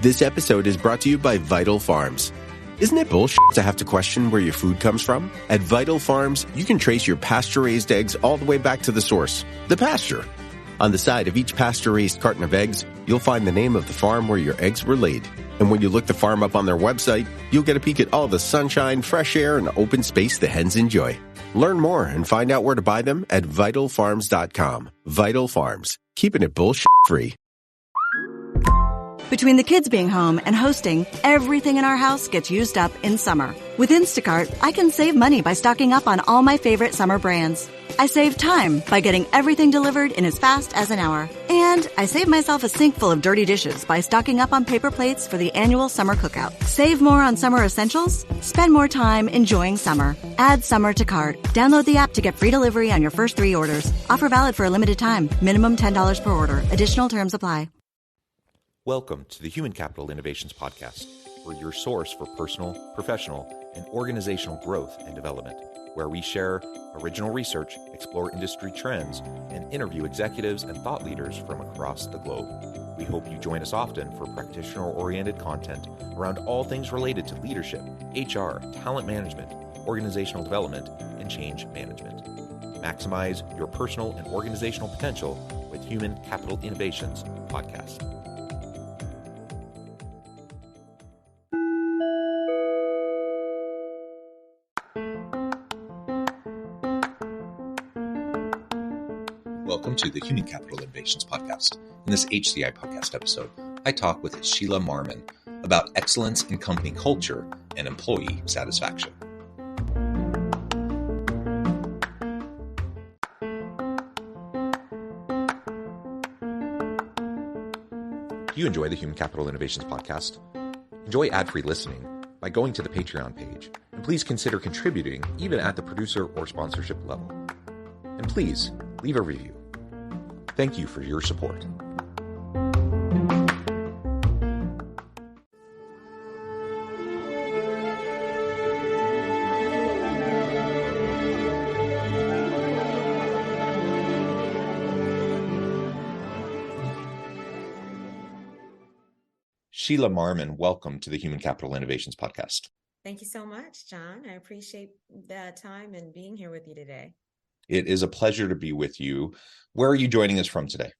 This episode is brought to you by Vital Farms. Isn't it bullshit to have to question where your food comes from? At Vital Farms, you can trace your pasture-raised eggs all the way back to the source, the pasture. On the side of each pasture-raised carton of eggs, you'll find the name of the farm where your eggs were laid. And when you look the farm up on their website, you'll get a peek at all the sunshine, fresh air, and open space the hens enjoy. Learn more and find out where to buy them at vitalfarms.com. Vital Farms, keeping it bullshit-free. Between the kids being home and hosting, everything in our house gets used up in summer. With Instacart, I can save money by stocking up on all my favorite summer brands. I save time by getting everything delivered in as fast as an hour. And I save myself a sink full of dirty dishes by stocking up on paper plates for the annual summer cookout. Save more on summer essentials? Spend more time enjoying summer. Add summer to cart. Download the app to get free delivery on your first 3 orders. Offer valid for a limited time. Minimum $10 per order. Additional terms apply. Welcome to the Human Capital Innovations Podcast, where your source for personal, professional, and organizational growth and development, where we share original research, explore industry trends, and interview executives and thought leaders from across the globe. We hope you join us often for practitioner-oriented content around all things related to leadership, HR, talent management, organizational development, and change management. Maximize your personal and organizational potential with Human Capital Innovations Podcast. Welcome to the Human Capital Innovations Podcast. In this HCI podcast episode, I talk with Sheila Marmon about excellence in company culture and employee satisfaction. Do you enjoy the Human Capital Innovations Podcast? Enjoy ad-free listening by going to the Patreon page, and please consider contributing even at the producer or sponsorship level. And please, leave a review. Thank you for your support. Sheila Marmon, welcome to the Human Capital Innovations Podcast. Thank you so much, John. I appreciate the time and being here with you today. It is a pleasure to be with you. Where are you joining us from today?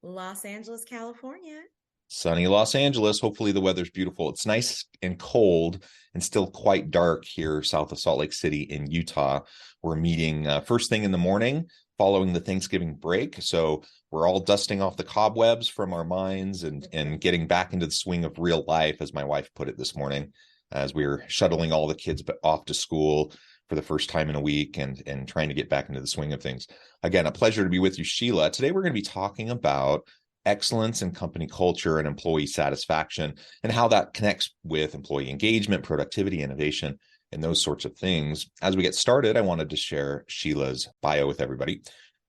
Los Angeles, California. Sunny Los Angeles. Hopefully the weather's beautiful. It's nice and cold and still quite dark here south of Salt Lake City in Utah. We're meeting first thing in the morning following the Thanksgiving break. So we're all dusting off the cobwebs from our minds and getting back into the swing of real life, as my wife put it this morning, as we were shuttling all the kids off to school for the first time in a week and trying to get back into the swing of things. Again, a pleasure to be with you, Sheila. Today, we're going to be talking about excellence in company culture and employee satisfaction and how that connects with employee engagement, productivity, innovation, and those sorts of things. As we get started, I wanted to share Sheila's bio with everybody.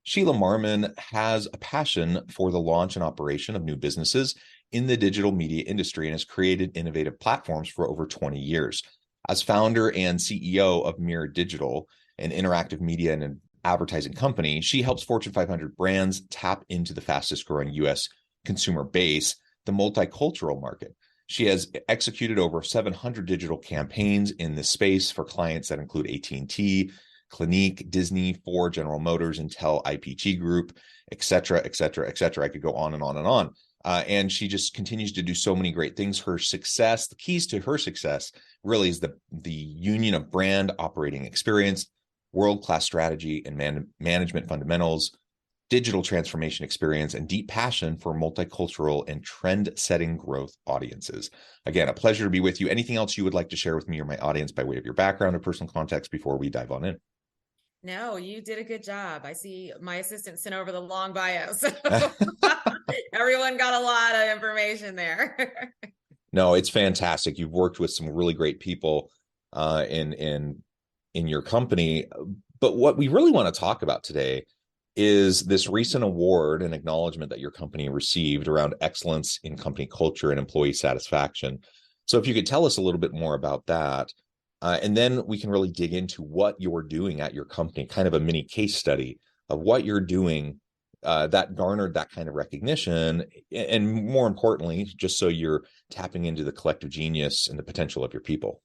Sheila Marmon has a passion for the launch and operation of new businesses in the digital media industry and has created innovative platforms for over 20 years. As founder and CEO of Mirror Digital, an interactive media and advertising company, she helps Fortune 500 brands tap into the fastest growing U.S. consumer base, the multicultural market. She has executed over 700 digital campaigns in this space for clients that include AT&T, Clinique, Disney, Ford, General Motors, Intel, IPG Group, et cetera, et cetera, et cetera. I could go on and on and on. And she just continues to do so many great things. Her success, the keys to her success really is the union of brand operating experience, world-class strategy and management fundamentals, digital transformation experience, and deep passion for multicultural and trend-setting growth audiences. Again, a pleasure to be with you. Anything else you would like to share with me or my audience by way of your background or personal context before we dive on in? No, you did a good job. I see my assistant sent over the long bio, so everyone got a lot of information there. No, it's fantastic. You've worked with some really great people in your company. But what we really want to talk about today is this recent award and acknowledgement that your company received around excellence in company culture and employee satisfaction. So if you could tell us a little bit more about that, and then we can really dig into what you're doing at your company, kind of a mini case study of what you're doing that garnered that kind of recognition. And more importantly, just so you're tapping into the collective genius and the potential of your people.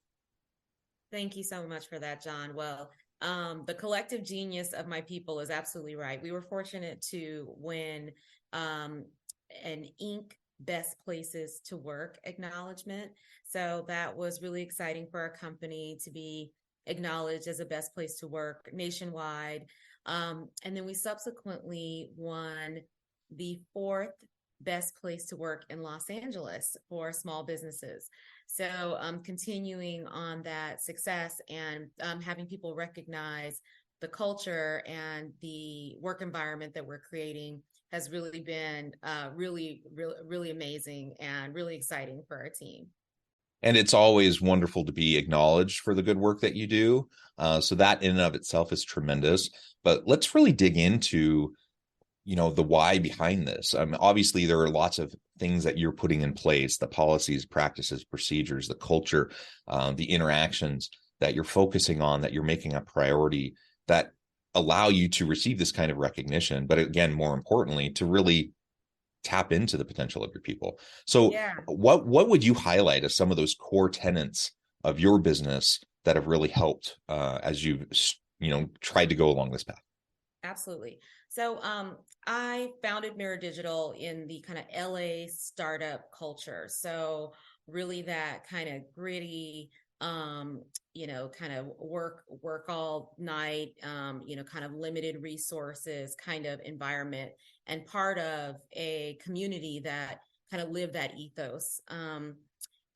Thank you so much for that, John. Well, the collective genius of my people is absolutely right. We were fortunate to win an Inc. Best Places to Work acknowledgement. So that was really exciting for our company to be acknowledged as a best place to work nationwide. And then we subsequently won the fourth best place to work in Los Angeles for small businesses. So continuing on that success and having people recognize the culture and the work environment that we're creating has really been really amazing and really exciting for our team. And it's always wonderful to be acknowledged for the good work that you do. So that in and of itself is tremendous. But let's really dig into, the why behind this. Obviously, there are lots of things that you're putting in place, the policies, practices, procedures, the culture, the interactions that you're focusing on, that you're making a priority, that allow you to receive this kind of recognition. But again, more importantly, to really tap into the potential of your people. So what would you highlight as some of those core tenets of your business that have really helped as you've tried to go along this path? Absolutely. So I founded Mirror Digital in the kind of LA startup culture. So really that kind of gritty, kind of work all night, kind of limited resources kind of environment, and part of a community that kind of live that ethos.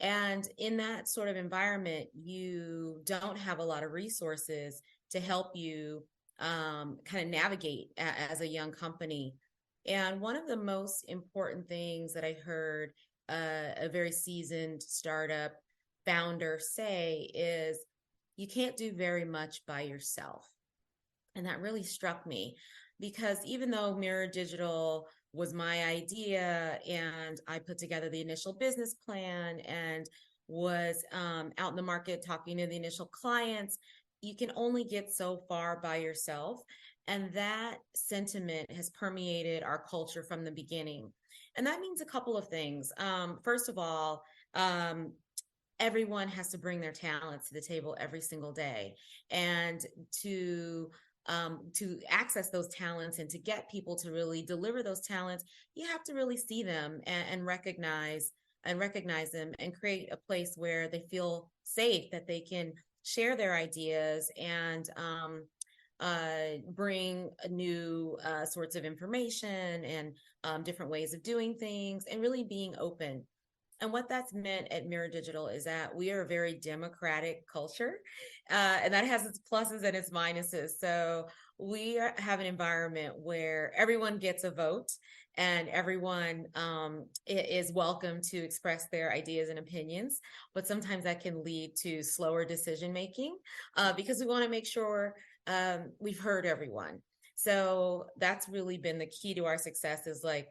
And in that sort of environment, you don't have a lot of resources to help you kind of navigate as a young company. And one of the most important things that I heard a very seasoned startup founder say is, you can't do very much by yourself. And that really struck me, because even though Mirror Digital was my idea and I put together the initial business plan and was out in the market talking to the initial clients, you can only get so far by yourself. And that sentiment has permeated our culture from the beginning. And that means a couple of things. First of all, everyone has to bring their talents to the table every single day. And to access those talents and to get people to really deliver those talents, you have to really see them and recognize them and create a place where they feel safe, that they can share their ideas and bring new sorts of information and different ways of doing things, and really being open. And what that's meant at Mirror Digital is that we are a very democratic culture, and that has its pluses and its minuses. So we have an environment where everyone gets a vote, and everyone is welcome to express their ideas and opinions. But sometimes that can lead to slower decision making because we want to make sure we've heard everyone. So that's really been the key to our success, is like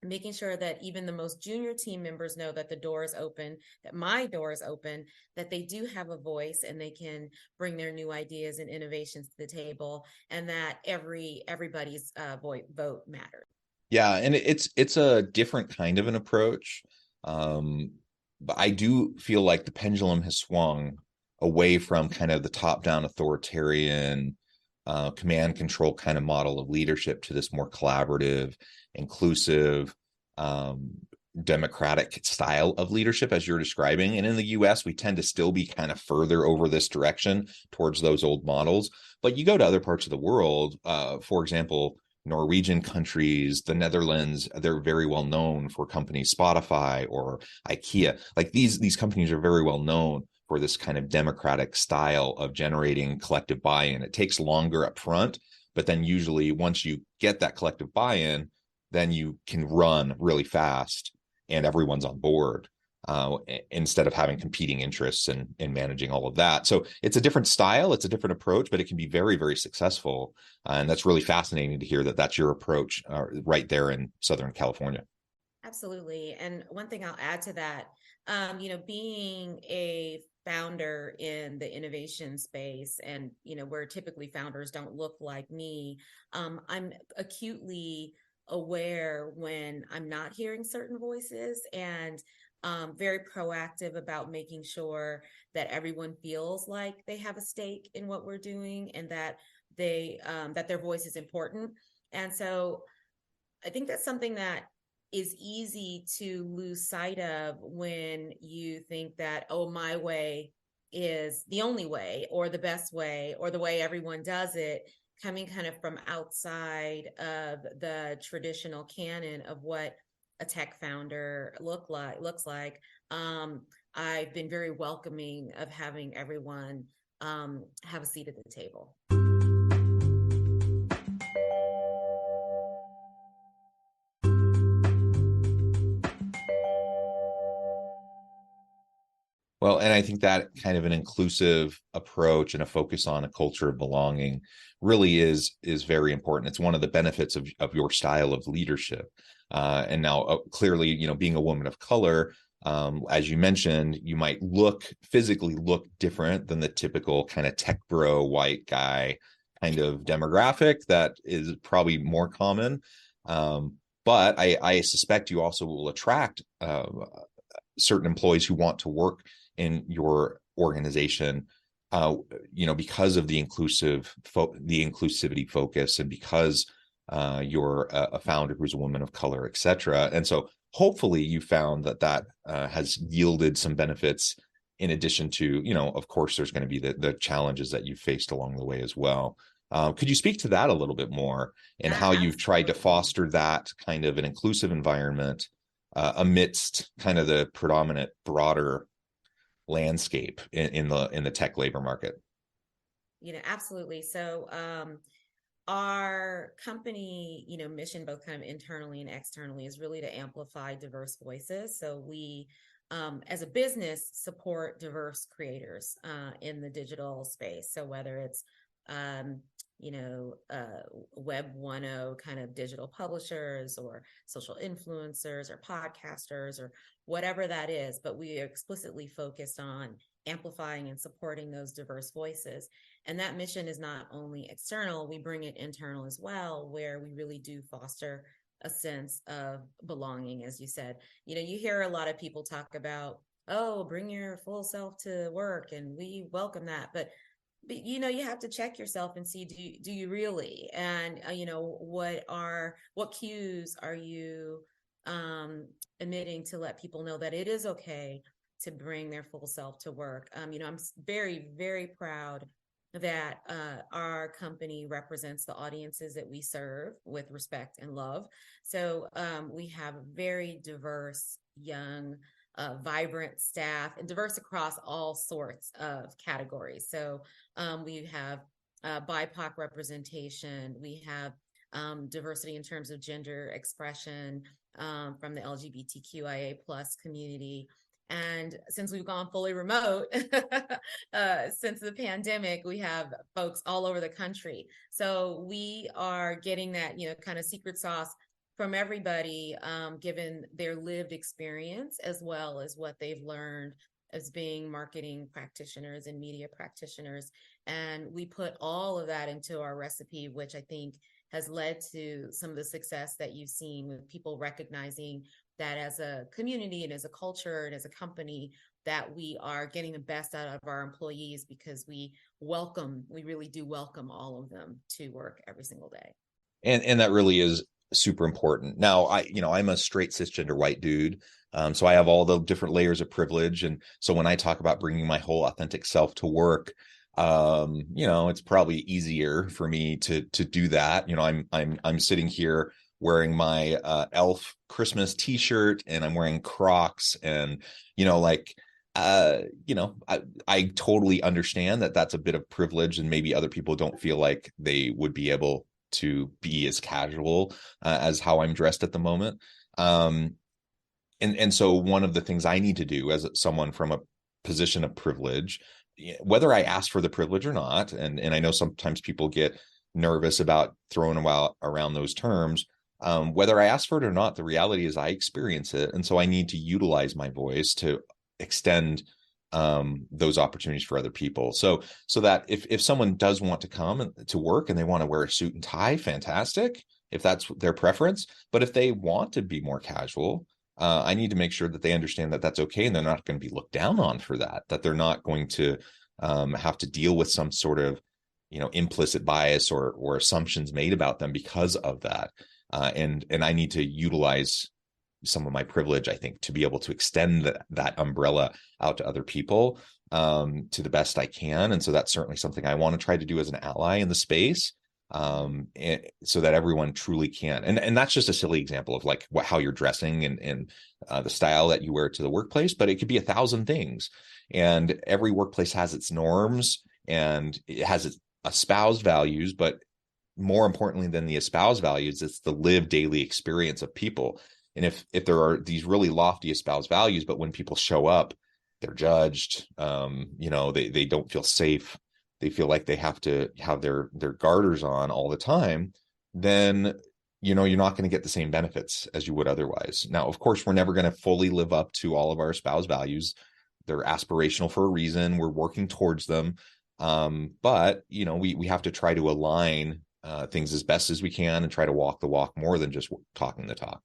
making sure that even the most junior team members know that the door is open, that my door is open, that they do have a voice and they can bring their new ideas and innovations to the table, and that everybody's vote matters. Yeah, and it's a different kind of an approach. But I do feel like the pendulum has swung away from kind of the top-down authoritarian command control kind of model of leadership to this more collaborative, inclusive, democratic style of leadership, as you're describing. And in the US, we tend to still be kind of further over this direction towards those old models. But you go to other parts of the world, for example, Norwegian countries, the Netherlands, they're very well known for companies, Spotify or IKEA. Like these companies are very well known for this kind of democratic style of generating collective buy-in. It takes longer up front, but then usually once you get that collective buy-in, then you can run really fast and everyone's on board, instead of having competing interests and managing all of that. So it's a different style, it's a different approach, but it can be very, very successful. And that's really fascinating to hear that that's your approach right there in Southern California. Absolutely. And one thing I'll add to that, being a founder in the innovation space, and where typically founders don't look like me, I'm acutely aware when I'm not hearing certain voices, and very proactive about making sure that everyone feels like they have a stake in what we're doing, and that that their voice is important. And so I think that's something that is easy to lose sight of when you think that, oh, my way is the only way, or the best way, or the way everyone does it, coming kind of from outside of the traditional canon of what a tech founder looks like. I've been very welcoming of having everyone have a seat at the table. Well, and I think that kind of an inclusive approach and a focus on a culture of belonging really is very important. It's one of the benefits of your style of leadership. And now, clearly, being a woman of color, as you mentioned, you might physically look different than the typical kind of tech bro white guy kind of demographic that is probably more common. But I suspect you also will attract certain employees who want to work in your organization, because of the inclusivity focus, and because you're a founder who's a woman of color, et cetera. And so hopefully you found that has yielded some benefits, in addition to, of course, there's going to be the challenges that you've faced along the way as well. Could you speak to that a little bit more, and how you've tried to foster that kind of an inclusive environment amidst kind of the predominant broader landscape in the tech labor market? Absolutely. So our company, mission, both kind of internally and externally, is really to amplify diverse voices. So we, as a business, support diverse creators in the digital space. So whether it's Web 1.0 kind of digital publishers, or social influencers, or podcasters, or whatever that is, but we are explicitly focused on amplifying and supporting those diverse voices. And that mission is not only external, we bring it internal as well, where we really do foster a sense of belonging. As you said, you hear a lot of people talk about, oh, bring your full self to work, and we welcome that. But you have to check yourself and see, do you really? And what cues are you emitting to let people know that it is okay to bring their full self to work? I'm very, very proud that our company represents the audiences that we serve with respect and love. So we have very diverse, young, vibrant staff, and diverse across all sorts of categories. So we have BIPOC representation. We have diversity in terms of gender expression from the LGBTQIA plus community. And since we've gone fully remote since the pandemic, we have folks all over the country. So we are getting that, kind of secret sauce from everybody, given their lived experience, as well as what they've learned as being marketing practitioners and media practitioners. And we put all of that into our recipe, which I think has led to some of the success that you've seen, with people recognizing that as a community and as a culture and as a company, that we are getting the best out of our employees, because we really do welcome all of them to work every single day. And that really is super important. Now, I'm a straight cisgender white dude. So I have all the different layers of privilege. And so when I talk about bringing my whole authentic self to work, it's probably easier for me to do that. I'm sitting here wearing my elf Christmas t-shirt, and I'm wearing Crocs, and I totally understand that that's a bit of privilege, and maybe other people don't feel like they would be able to be as casual as how I'm dressed at the moment. And so one of the things I need to do as someone from a position of privilege, whether I ask for the privilege or not, and I know sometimes people get nervous about throwing around those terms, whether I ask for it or not, the reality is I experience it. And so I need to utilize my voice to extend those opportunities for other people. So that if someone does want to come to work and they want to wear a suit and tie, fantastic, if that's their preference. But if they want to be more casual, I need to make sure that they understand that that's okay, and they're not going to be looked down on for that, that they're not going to have to deal with some sort of, implicit bias or assumptions made about them because of that. And I need to utilize some of my privilege, I think, to be able to extend that umbrella out to other people to the best I can. And so that's certainly something I want to try to do as an ally in the space, so that everyone truly can. And that's just a silly example of like how you're dressing and the style that you wear to the workplace, but it could be 1,000 things. And every workplace has its norms and it has its espoused values, but more importantly than the espoused values, it's the lived daily experience of people. And if there are these really lofty espoused values, but when people show up, they're judged, they don't feel safe, they feel like they have to have their garters on all the time, then you're not going to get the same benefits as you would otherwise. Now, of course, we're never going to fully live up to all of our espoused values. They're aspirational for a reason. We're working towards them. But we have to try to align things as best as we can and try to walk the walk more than just talking the talk.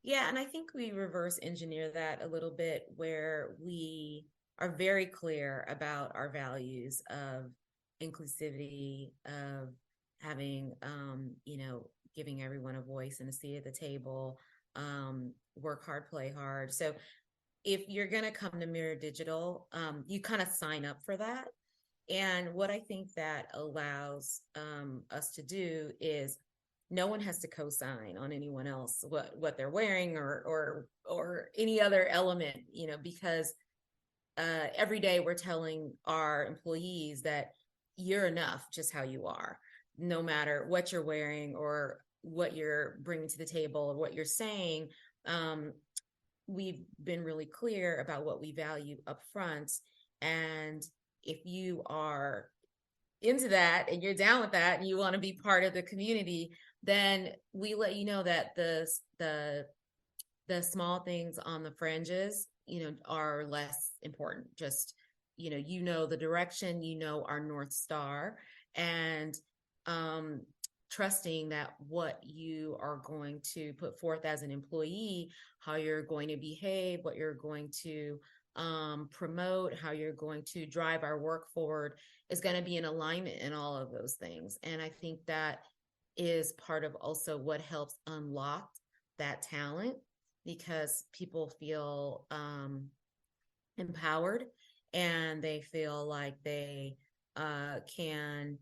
Yeah, and I think we reverse engineer that a little bit, where we are very clear about our values of inclusivity, of having, giving everyone a voice and a seat at the table, work hard, play hard. So if you're going to come to Mirror Digital, you kind of sign up for that. And what I think that allows us to do is no one has to co-sign on anyone else what they're wearing or any other element, because every day we're telling our employees that you're enough just how you are, no matter what you're wearing or what you're bringing to the table or what you're saying. We've been really clear about what we value up front. And if you are into that and you're down with that and you want to be part of the community, then we let you know that the small things on the fringes, are less important. Just, the direction, our North Star, and trusting that what you are going to put forth as an employee, how you're going to behave, what you're going to promote, how you're going to drive our work forward is going to be in alignment in all of those things. And I think that is part of also what helps unlock that talent, because people feel empowered and they feel like they can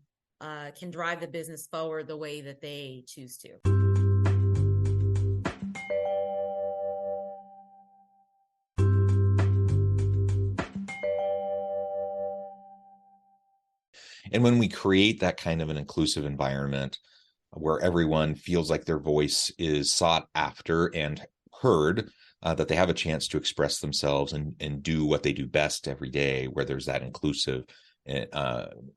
drive the business forward the way that they choose to. And when we create that kind of an inclusive environment where everyone feels like their voice is sought after and heard, that they have a chance to express themselves and do what they do best every day, where there's that inclusive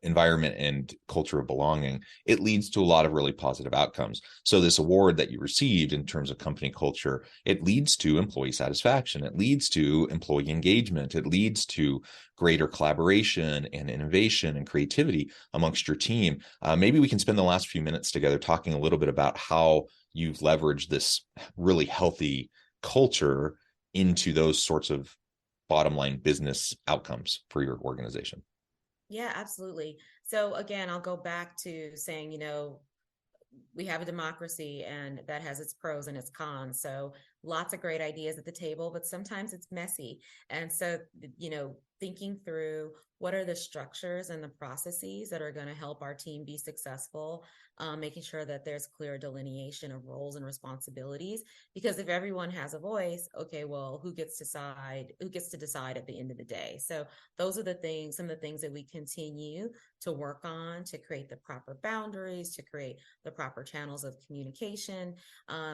environment and culture of belonging, it leads to a lot of really positive outcomes. So this award that you received in terms of company culture, it leads to employee satisfaction, it leads to employee engagement, it leads to greater collaboration and innovation and creativity amongst your team. Maybe we can spend the last few minutes together talking a little bit about how you've leveraged this really healthy culture into those sorts of bottom line business outcomes for your organization. Yeah, absolutely. So again, I'll go back to saying, we have a democracy and that has its pros and its cons. So lots of great ideas at the table, but sometimes it's messy. And so, thinking through what are the structures and the processes that are going to help our team be successful, making sure that there's clear delineation of roles and responsibilities, because if everyone has a voice, okay, well, who gets to decide at the end of the day? So those are some of the things that we continue to work on to create the proper boundaries, to create the proper channels of communication,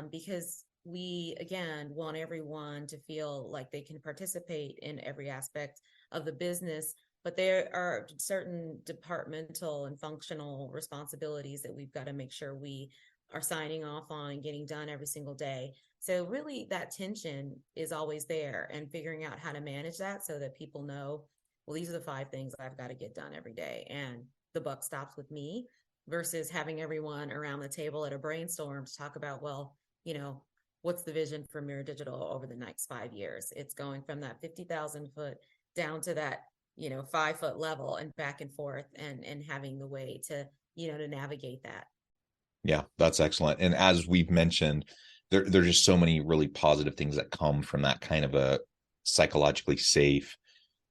because we, again, want everyone to feel like they can participate in every aspect of the business, but there are certain departmental and functional responsibilities that we've got to make sure we are signing off on and getting done every single day. So really that tension is always there, and figuring out how to manage that so that people know well, these are the 5 things I've got to get done every day. And the buck stops with me versus having everyone around the table at a brainstorm to talk about, well, what's the vision for Mirror Digital over the next 5 years? It's going from that 50,000 foot down to that, 5 foot level and back and forth, and having the way to, to navigate that. Yeah, that's excellent. And as we've mentioned, there's just so many really positive things that come from that kind of a psychologically safe,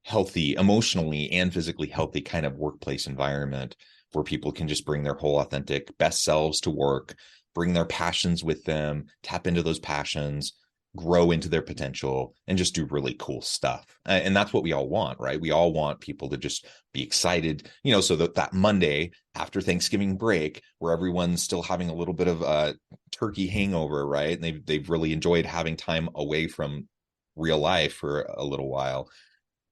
healthy, emotionally and physically healthy kind of workplace environment where people can just bring their whole authentic best selves to work, bring their passions with them, tap into those passions, grow into their potential, and just do really cool stuff. And that's what we all want, right? We all want people to just be excited, so that Monday after Thanksgiving break, where everyone's still having a little bit of a turkey hangover, right? And they've really enjoyed having time away from real life for a little while.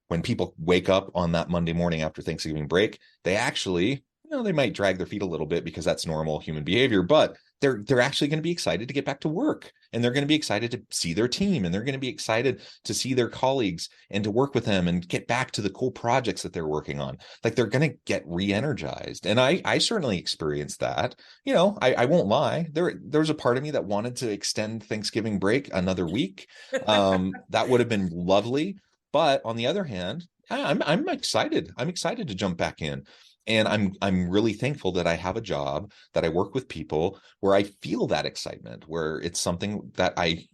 When people wake up on that Monday morning after Thanksgiving break, they actually, they might drag their feet a little bit because that's normal human behavior, but they're actually going to be excited to get back to work, and they're going to be excited to see their team, and they're going to be excited to see their colleagues and to work with them and get back to the cool projects that they're working on. Like, they're going to get re-energized. And I certainly experienced that. I won't lie. There's a part of me that wanted to extend Thanksgiving break another week. That would have been lovely. But on the other hand, I'm excited. I'm excited to jump back in. And I'm really thankful that I have a job, that I work with people where I feel that excitement, where it's something that I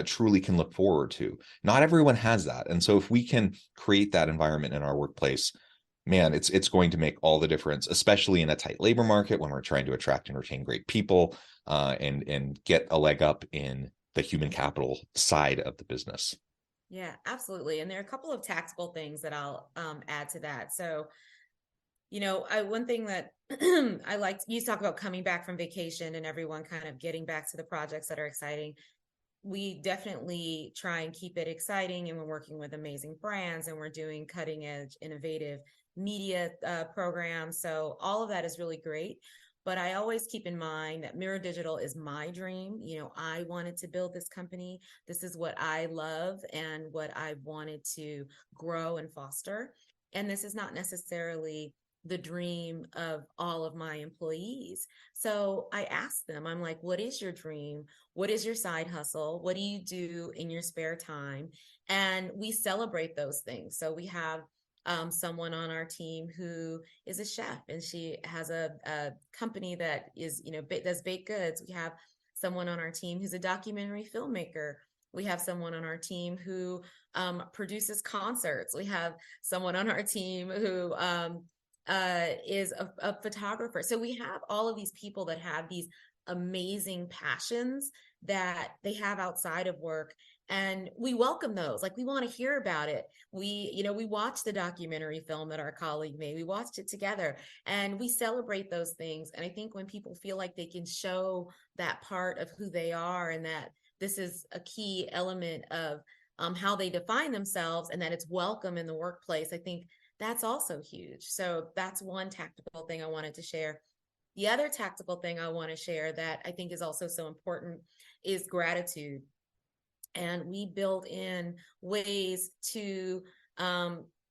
truly can look forward to. Not everyone has that. And so if we can create that environment in our workplace, man, it's going to make all the difference, especially in a tight labor market when we're trying to attract and retain great people, and get a leg up in the human capital side of the business. Yeah, absolutely. And there are a couple of tactical things that I'll add to that. So, one thing that I liked, you talk about coming back from vacation and everyone kind of getting back to the projects that are exciting. We definitely try and keep it exciting, and we're working with amazing brands, and we're doing cutting edge, innovative media programs. So all of that is really great. But I always keep in mind that Mirror Digital is my dream. I wanted to build this company. This is what I love and what I wanted to grow and foster. And this is not necessarily the dream of all of my employees. So I asked them, I'm like, what is your dream? What is your side hustle? What do you do in your spare time? And we celebrate those things. So we have someone on our team who is a chef, and she has a company that is, does baked goods. We have someone on our team who's a documentary filmmaker. We have someone on our team who produces concerts. We have someone on our team who is a photographer. So we have all of these people that have these amazing passions that they have outside of work, and we welcome those. Like, we want to hear about it. We watched the documentary film that our colleague made. We watched it together, and we celebrate those things. And I think when people feel like they can show that part of who they are, and that this is a key element of how they define themselves, and that it's welcome in the workplace, I think that's also huge. So that's one tactical thing I wanted to share. The other tactical thing I want to share that I think is also so important is gratitude. And we build in ways to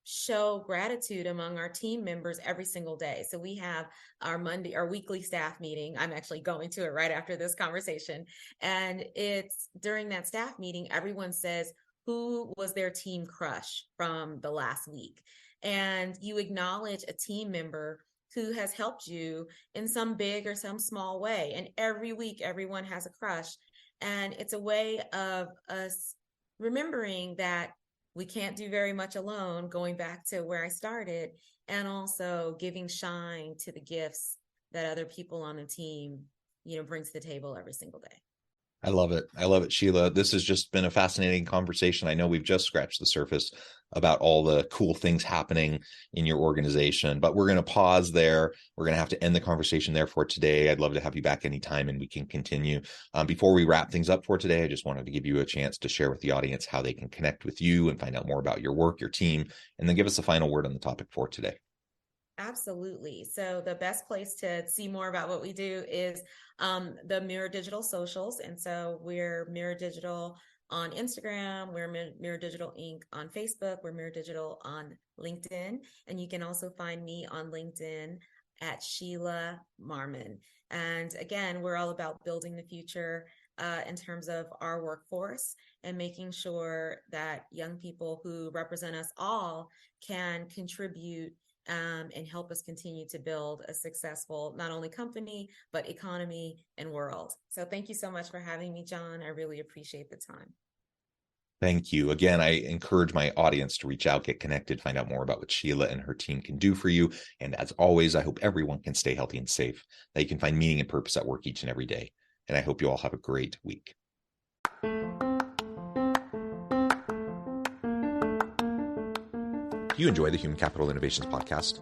show gratitude among our team members every single day. So we have our weekly staff meeting. I'm actually going to it right after this conversation. And it's during that staff meeting, everyone says who was their team crush from the last week. And you acknowledge a team member who has helped you in some big or some small way. And every week, everyone has a crush. And it's a way of us remembering that we can't do very much alone, going back to where I started, and also giving shine to the gifts that other people on the team, bring to the table every single day. I love it. I love it, Sheila. This has just been a fascinating conversation. I know we've just scratched the surface about all the cool things happening in your organization, but we're going to pause there. We're going to have to end the conversation there for today. I'd love to have you back anytime and we can continue. Before we wrap things up for today, I just wanted to give you a chance to share with the audience how they can connect with you and find out more about your work, your team, and then give us a final word on the topic for today. Absolutely. So the best place to see more about what we do is the Mirror Digital socials. And so we're Mirror Digital on Instagram. We're Mirror Digital Inc. On Facebook. We're Mirror Digital on LinkedIn. And you can also find me on LinkedIn at Sheila Marmon. And again, we're all about building the future in terms of our workforce and making sure that young people who represent us all can contribute and help us continue to build a successful, not only company, but economy and world. So thank you so much for having me, John. I really appreciate the time. Thank you. Again, I encourage my audience to reach out, get connected, find out more about what Sheila and her team can do for you. And as always, I hope everyone can stay healthy and safe, that you can find meaning and purpose at work each and every day. And I hope you all have a great week. Do you enjoy the Human Capital Innovations podcast?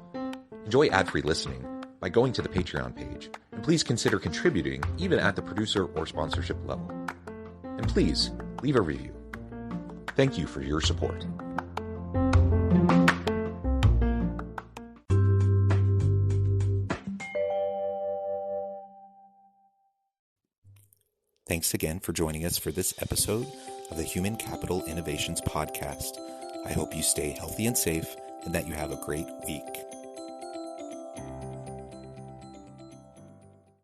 Enjoy ad-free listening by going to the Patreon page. And please consider contributing even at the producer or sponsorship level. And please leave a review. Thank you for your support. Thanks again for joining us for this episode of the Human Capital Innovations podcast. I hope you stay healthy and safe and that you have a great week.